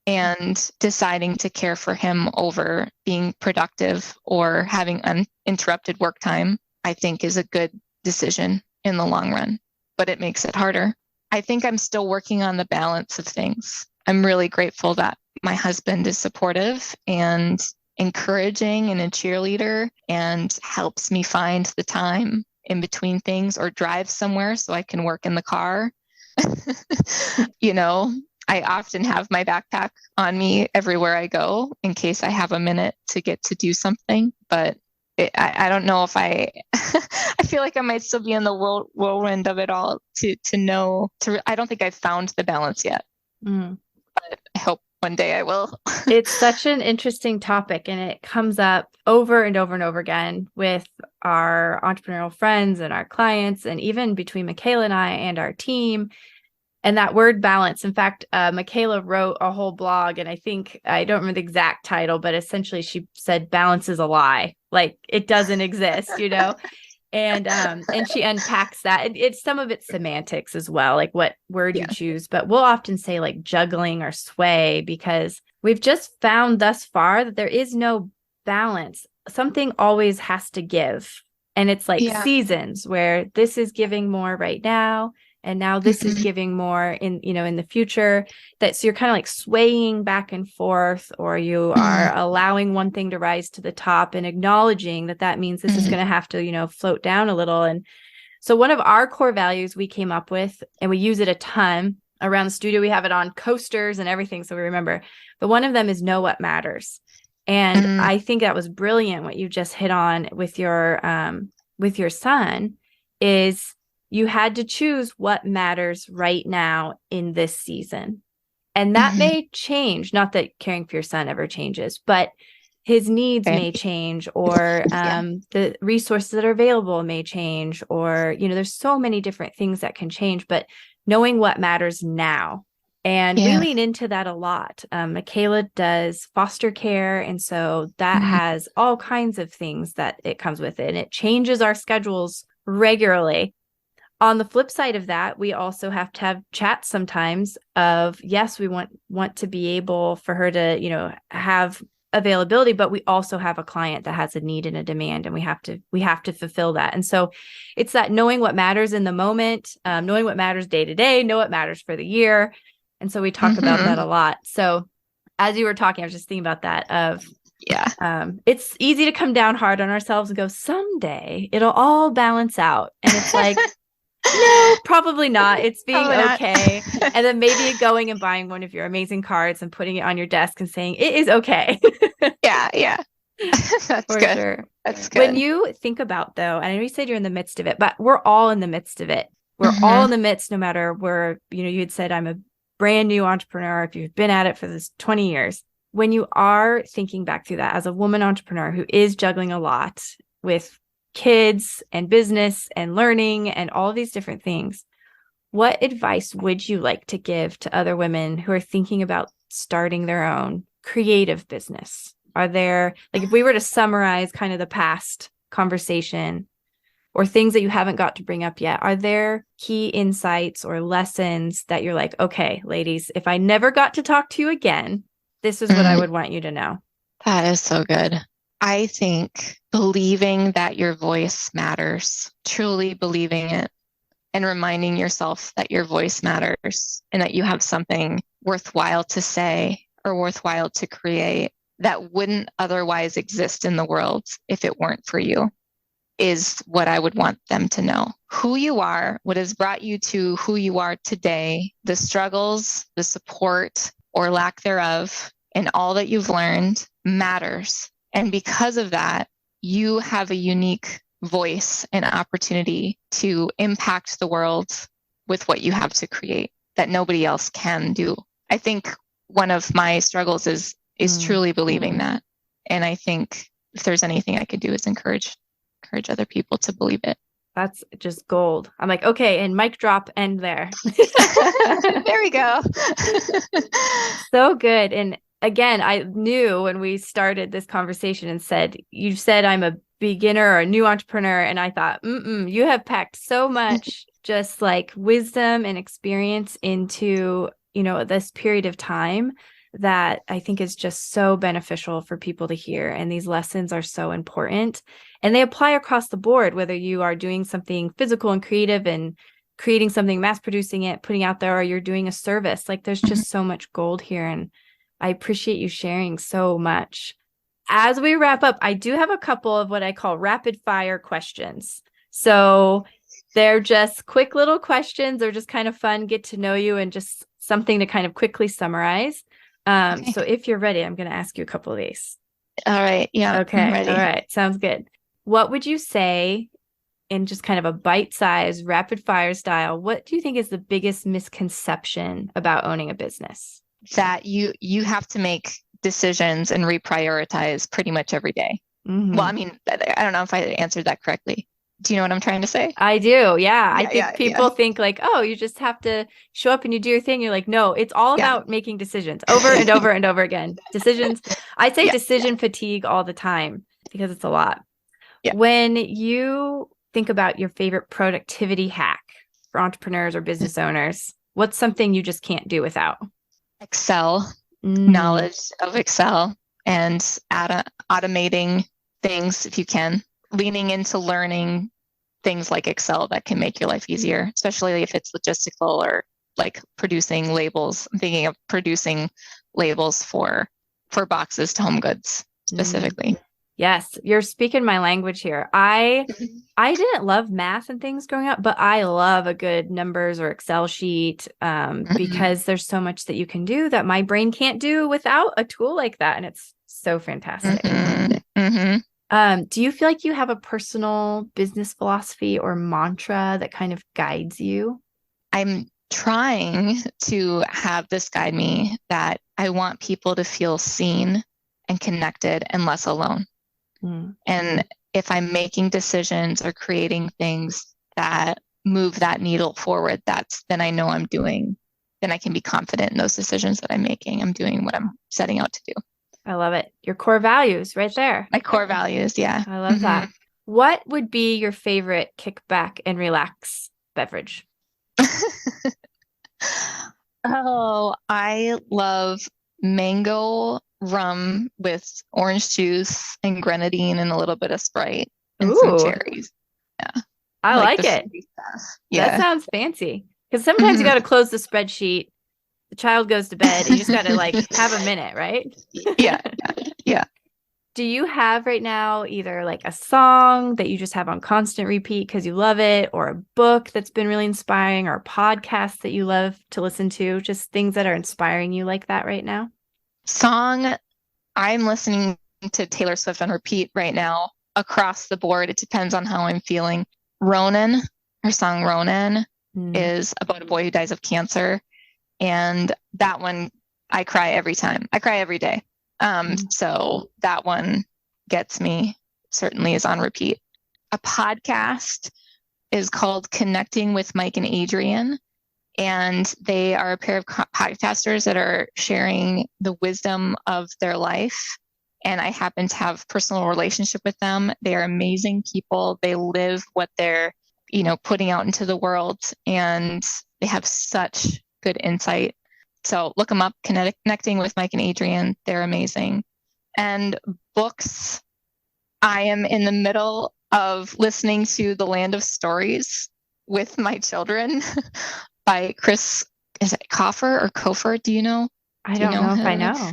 B: And deciding to care for him over being productive or having uninterrupted work time, I think is a good decision in the long run, but it makes it harder. I think I'm still working on the balance of things. I'm really grateful that my husband is supportive and encouraging and a cheerleader and helps me find the time in between things or drive somewhere so I can work in the car. I often have my backpack on me everywhere I go in case I have a minute to get to do something. But I don't know if I feel like I might still be in the whirlwind of it all I don't think I've found the balance yet. But I hope one day I will.
A: It's such an interesting topic, and it comes up over and over and over again with our entrepreneurial friends and our clients, and even between Michaela and I and our team. And that word balance. In fact, Michaela wrote a whole blog, and I don't remember the exact title, but essentially she said balance is a lie. Like it doesn't exist, And she unpacks that. And some of it's semantics as well, like what word you choose. But we'll often say like juggling or sway, because we've just found thus far that there is no balance. Something always has to give. And it's like seasons where this is giving more right now. And now this is giving more in the future. So you're kind of like swaying back and forth, or you are allowing one thing to rise to the top and acknowledging that means this is going to have to, float down a little. And so one of our core values we came up with, and we use it a ton around the studio, we have it on coasters and everything, so we remember, but one of them is know what matters. And I think that was brilliant what you just hit on with your son is you had to choose what matters right now in this season. And that may change, not that caring for your son ever changes, but his needs may change, or the resources that are available may change, or, there's so many different things that can change, but knowing what matters now. And we lean into that a lot. Michaela does foster care. And so that has all kinds of things that it comes with it. And it changes our schedules regularly. On the flip side of that, we also have to have chats sometimes of, yes, we want to be able for her to, have availability, but we also have a client that has a need and a demand, and we have to fulfill that. And so it's that knowing what matters in the moment, knowing what matters day to day, know what matters for the year. And so we talk about that a lot. So as you were talking, I was just thinking about that of, it's easy to come down hard on ourselves and go, someday it'll all balance out. And it's like, no, probably not. It's being okay. And then maybe going and buying one of your amazing cards and putting it on your desk and saying, it is okay.
B: Yeah. That's
A: For
B: good.
A: Sure.
B: That's good.
A: When you think about, though, and I know you said you're in the midst of it, but we're all in the midst of it. We're all in the midst, no matter where, you had said, I'm a brand new entrepreneur. If you've been at it for this 20 years, when you are thinking back through that as a woman entrepreneur who is juggling a lot with kids and business and learning and all of these different things, what advice would you like to give to other women who are thinking about starting their own creative business? Are there, like, if we were to summarize kind of the past conversation or things that you haven't got to bring up yet, are there key insights or lessons that you're like, okay, ladies, if I never got to talk to you again, this is what I would want you to know?
B: That is so good. I think believing that your voice matters, truly believing it, and reminding yourself that your voice matters and that you have something worthwhile to say or worthwhile to create that wouldn't otherwise exist in the world if it weren't for you is what I would want them to know. Who you are, what has brought you to who you are today, the struggles, the support or lack thereof, and all that you've learned matters. And because of that, you have a unique voice and opportunity to impact the world with what you have to create that nobody else can do. I think one of my struggles is truly believing that. And I think if there's anything I could do is encourage other people to believe it.
A: That's just gold. I'm like, okay, and mic drop, end there.
B: There we go.
A: So good. And again, I knew when we started this conversation and said, you said I'm a beginner or a new entrepreneur. And I thought, you have packed so much just like wisdom and experience into, this period of time that I think is just so beneficial for people to hear. And these lessons are so important. And they apply across the board, whether you are doing something physical and creative and creating something, mass producing it, putting out there, or you're doing a service. Like there's just so much gold here. And I appreciate you sharing so much. As we wrap up, I do have a couple of what I call rapid fire questions. So they're just quick little questions. They're just kind of fun, get to know you, and just something to kind of quickly summarize. Okay. So if you're ready, I'm going to ask you a couple of these.
B: All right. Yeah.
A: Okay.
B: I'm ready.
A: All right. Sounds good. What would you say in just kind of a bite-sized rapid fire style? What do you think is the biggest misconception about owning a business?
B: That you have to make decisions and reprioritize pretty much every day. Mm-hmm. Well, I mean, I don't know if I answered that correctly. Do you know what I'm trying to say?
A: I do. Yeah. I think people think like, oh, you just have to show up and you do your thing. You're like, no, it's all about making decisions over and over and over again. Decisions. I say decision fatigue all the time because it's a lot. Yeah. When you think about your favorite productivity hack for entrepreneurs or business owners, what's something you just can't do without?
B: Excel, knowledge of Excel, and automating things if you can. Leaning into learning things like Excel that can make your life easier, especially if it's logistical or like producing labels. I'm thinking of producing labels for boxes to home goods specifically.
A: Yes, you're speaking my language here. I didn't love math and things growing up, but I love a good numbers or Excel sheet because there's so much that you can do that my brain can't do without a tool like that. And it's so fantastic. Do you feel like you have a personal business philosophy or mantra that kind of guides you? I'm
B: trying to have this guide me, that I want people to feel seen and connected and less alone. And if I'm making decisions or creating things that move that needle forward, then I know then I can be confident in those decisions that I'm making. I'm doing what I'm setting out to do.
A: I love it. Your core values right there.
B: My core values. Yeah.
A: I love that. What would be your favorite kickback and relax beverage?
B: Oh, I love mango rum with orange juice and grenadine and a little bit of Sprite and some cherries. Yeah.
A: I like it. Yeah. That sounds fancy. Because sometimes you got to close the spreadsheet. The child goes to bed and you just got to like have a minute, right?
B: Yeah.
A: Do you have right now either like a song that you just have on constant repeat because you love it, or a book that's been really inspiring, or a podcast that you love to listen to? Just things that are inspiring you like that right now?
B: Song, I'm listening to Taylor Swift on repeat right now across the board. It depends on how I'm feeling. Ronan, her song Ronan is about a boy who dies of cancer. And that one, I cry every time. I cry every day. So that one gets me, certainly is on repeat. A podcast is called Connecting with Mike and Adrian. And they are a pair of podcasters that are sharing the wisdom of their life. And I happen to have a personal relationship with them. They are amazing people. They live what they're, putting out into the world. And they have such good insight. So look them up, Connecting with Mike and Adrian. They're amazing. And books, I am in the middle of listening to The Land of Stories with my children by Chris, is it Coffer or Kofer? Do you know?
A: I
B: Do you
A: don't
B: know
A: know if I
B: him?
A: know.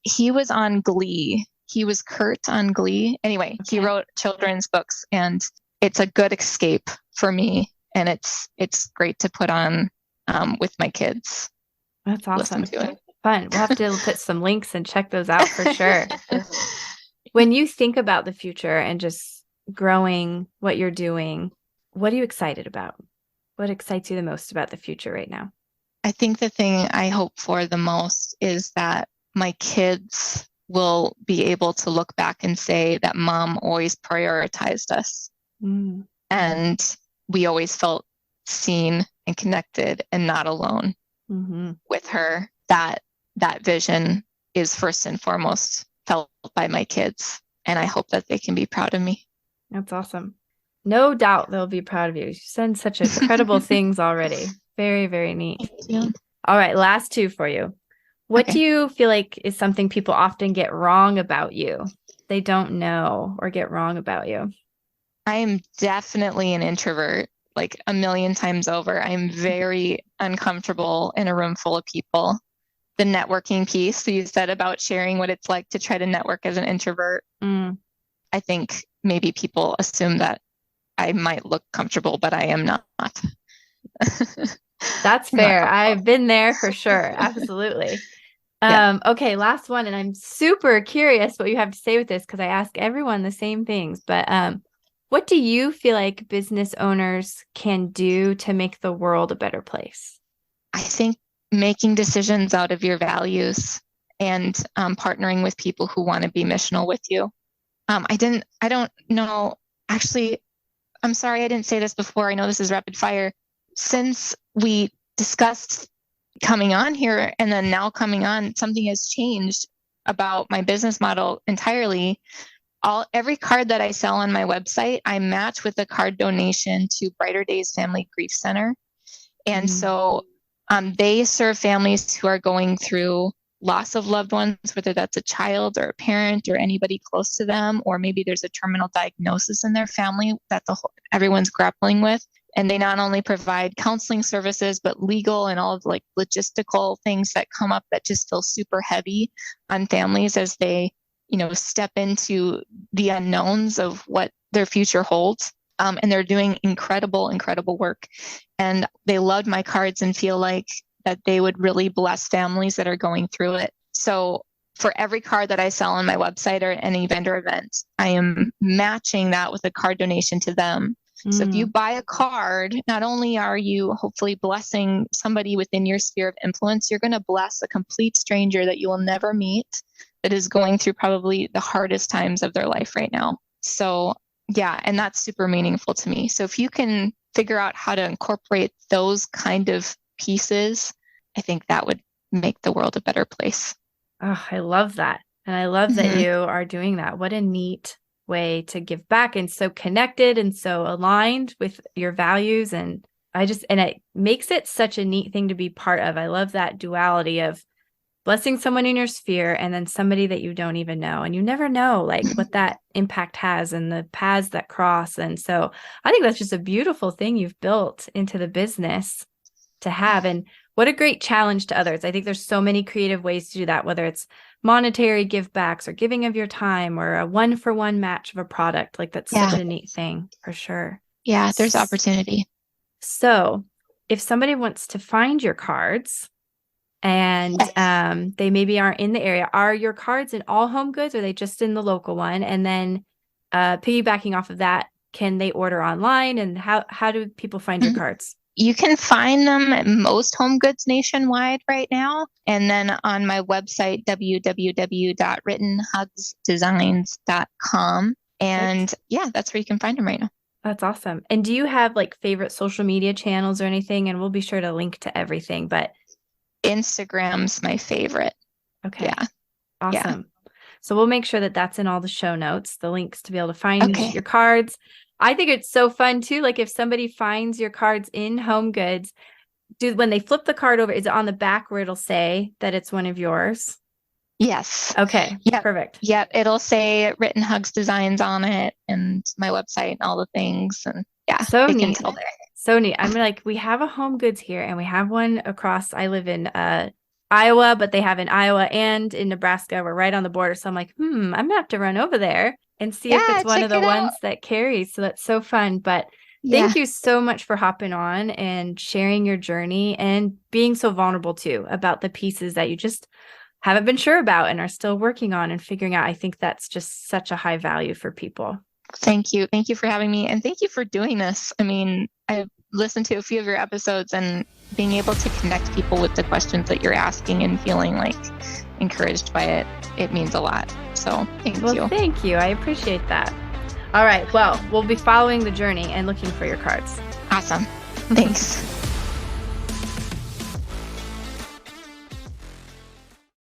B: He was on Glee. He was Kurt on Glee. Anyway, he
A: Okay.
B: wrote children's books, and it's a good escape for me. And it's great to put on with my kids.
A: That's
B: Listen
A: awesome.
B: to it.
A: Fun. We'll have to put some links and check those out for sure. When you think about the future and just growing what you're doing, what are you excited about? What excites you the most about the future right now?
B: I think the thing I hope for the most is that my kids will be able to look back and say that mom always prioritized us
A: Mm.
B: and we always felt seen and connected and not alone
A: Mm-hmm.
B: with her. That vision is first and foremost felt by my kids, and I hope that they can be proud of me.
A: That's awesome. No doubt they'll be proud of you. You send such incredible things already. Very, very neat.
B: Yeah.
A: All right, last two for you. What
B: Okay.
A: do you feel like is something people often get wrong about you? They don't know or get wrong about you.
B: I am definitely an introvert, like a million times over. I'm very uncomfortable in a room full of people. The networking piece you said about sharing what it's like to try to network as an introvert.
A: Mm.
B: I think maybe people assume that I might look comfortable, but I am not.
A: That's fair. I've been there for sure. Absolutely.
B: Yeah.
A: Okay, last one. And I'm super curious what you have to say with this because I ask everyone the same things. But what do you feel like business owners can do to make the world a better place?
B: I think making decisions out of your values and partnering with people who want to be missional with you. I don't know. Actually, I'm sorry I didn't say this before. I know this is rapid fire. Since we discussed coming on here and then now coming on, something has changed about my business model entirely. Every card that I sell on my website, I match with a card donation to Brighter Days Family Grief Center. And so they serve families who are going through loss of loved ones, whether that's a child or a parent or anybody close to them, or maybe there's a terminal diagnosis in their family that everyone's grappling with. And they not only provide counseling services, but legal and all of like logistical things that come up that just feel super heavy on families as they, step into the unknowns of what their future holds. And they're doing incredible, incredible work. And they loved my cards and feel like that they would really bless families that are going through it. So for every card that I sell on my website or any vendor event, I am matching that with a card donation to them. So if you buy a card, not only are you hopefully blessing somebody within your sphere of influence, you're going to bless a complete stranger that you will never meet that is going through probably the hardest times of their life right now. So yeah, and that's super meaningful to me. So if you can figure out how to incorporate those kind of pieces, I think that would make the world a better place.
A: Oh, I love that. And I love that you are doing that. What a neat way to give back and so connected and so aligned with your values. And it makes it such a neat thing to be part of. I love that duality of blessing someone in your sphere and then somebody that you don't even know. And you never know like what that impact has and the paths that cross. And so I think that's just a beautiful thing you've built into the business to have. And what a great challenge to others. I think there's so many creative ways to do that, whether it's monetary give backs or giving of your time or a 1-for-1 match of a product. Like that's such a neat thing for sure.
B: Yeah, there's opportunity.
A: So if somebody wants to find your cards and they maybe aren't in the area, are your cards in all Home Goods or are they just in the local one? And then piggybacking off of that, can they order online and how do people find your cards?
B: You can find them at most Home Goods nationwide right now. And then on my website, www.writtenhugsdesigns.com. And yeah, that's where you can find them right now.
A: That's awesome. And do you have like favorite social media channels or anything? And we'll be sure to link to everything, but
B: Instagram's my favorite.
A: Okay.
B: Yeah.
A: Awesome. Yeah. So we'll make sure that that's in all the show notes, the links to be able to find your cards. I think it's so fun too. Like if somebody finds your cards in Home Goods, when they flip the card over, is it on the back where it'll say that it's one of yours?
B: Yes.
A: Okay.
B: Yep.
A: Perfect.
B: Yep. It'll say Written Hugs Designs on it and my website and all the things. And yeah,
A: So
B: they
A: neat.
B: can tell there.
A: So neat. I'm like, we have a Home Goods here and we have one across, I live in Iowa, but they have in Iowa and in Nebraska. We're right on the border. So I'm like, I'm gonna have to run over there and see if it's one
B: check
A: of the
B: it out.
A: ones that carries. So that's so fun. But
B: Yeah.
A: thank you so much for hopping on and sharing your journey and being so vulnerable too about the pieces that you just haven't been sure about and are still working on and figuring out. I think that's just such a high value for people.
B: Thank you. Thank you for having me. And thank you for doing this. I mean, I've listened to a few of your episodes, and being able to connect people with the questions that you're asking and feeling like encouraged by it, it means a lot. So thank you.
A: Thank you. I appreciate that. All right. Well, we'll be following the journey and looking for your cards.
B: Awesome. Thanks.